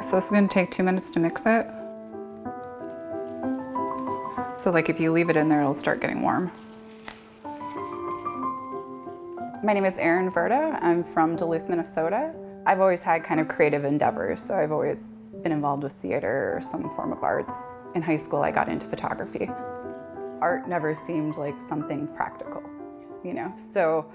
So this is gonna take 2 minutes to mix it. So like if you leave it in there, it'll start getting warm. My name is Erin Verda. I'm from Duluth, Minnesota. I've always had kind of creative endeavors, so I've always been involved with theater or some form of arts. In high school, I got into photography. Art never seemed like something practical, you know? So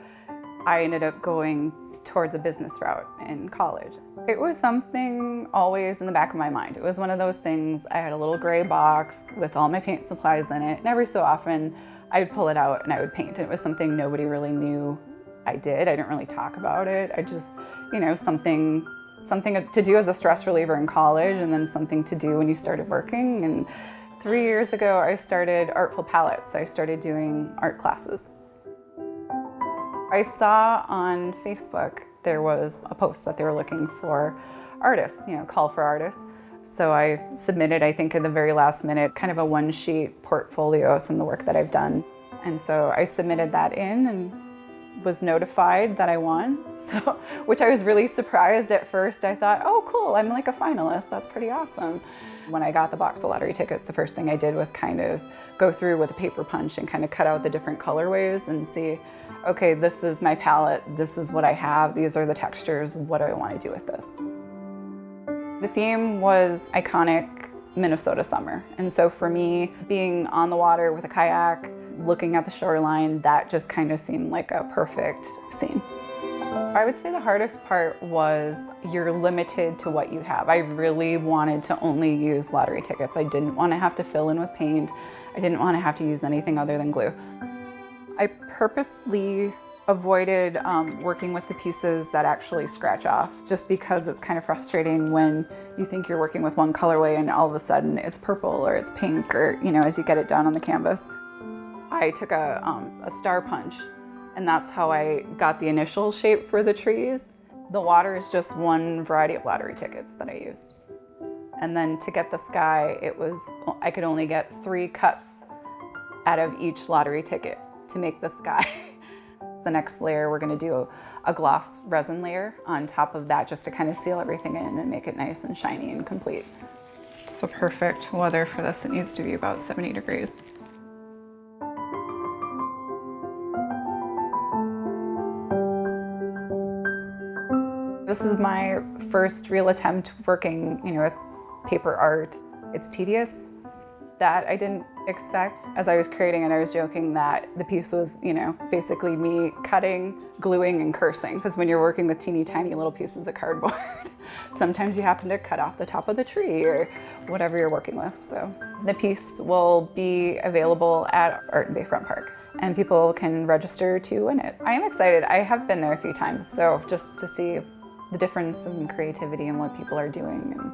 I ended up going towards a business route in college. It was something always in the back of my mind. It was one of those things, I had a little gray box with all my paint supplies in it, and every so often I'd pull it out and I would paint. And it was something nobody really knew I did. I didn't really talk about it. I just, you know, something to do as a stress reliever in college, and then something to do when you started working. And 3 years ago, I started Artful Palettes. I started doing art classes. I saw on Facebook there was a post that they were looking for artists, you know, call for artists. So I submitted, I think in the very last minute, kind of a one-sheet portfolio of some of the work that I've done. And so I submitted that in and was notified that I won, which I was really surprised at first. I thought, oh cool, I'm like a finalist, that's pretty awesome. When I got the box of lottery tickets, the first thing I did was kind of go through with a paper punch and kind of cut out the different colorways and see, okay, this is my palette, this is what I have, these are the textures, what do I want to do with this? The theme was iconic Minnesota summer. And so for me, being on the water with a kayak, looking at the shoreline, that just kind of seemed like a perfect scene. I would say the hardest part was you're limited to what you have. I really wanted to only use lottery tickets. I didn't want to have to fill in with paint. I didn't want to have to use anything other than glue. I purposely avoided working with the pieces that actually scratch off, just because it's kind of frustrating when you think you're working with one colorway and all of a sudden it's purple or it's pink, or, you know, as you get it down on the canvas. I took a star punch, and that's how I got the initial shape for the trees. The water is just one variety of lottery tickets that I used. And then to get the sky, I could only get 3 cuts out of each lottery ticket to make the sky. The next layer, we're gonna do a gloss resin layer on top of that, just to kind of seal everything in and make it nice and shiny and complete. It's the perfect weather for this. It needs to be about 70 degrees. This is my first real attempt working, you know, with paper art. It's tedious. That I didn't expect. As I was creating it, I was joking that the piece was, you know, basically me cutting, gluing, and cursing. Because when you're working with teeny tiny little pieces of cardboard, sometimes you happen to cut off the top of the tree or whatever you're working with. So the piece will be available at Art in Bayfront Park, and people can register to win it. I am excited. I have been there a few times, so just to see the difference in creativity and what people are doing. And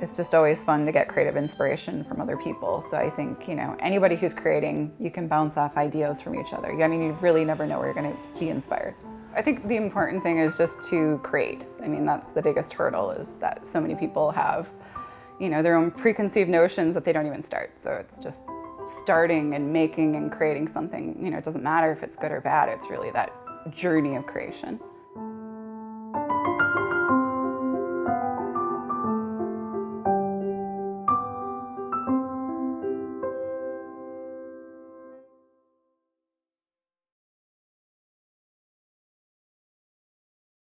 it's just always fun to get creative inspiration from other people. So I think, you know, anybody who's creating, you can bounce off ideas from each other. I mean, you really never know where you're going to be inspired. I think the important thing is just to create. I mean, that's the biggest hurdle, is that so many people have, you know, their own preconceived notions that they don't even start. So it's just starting and making and creating something. You know, it doesn't matter if it's good or bad. It's really that journey of creation.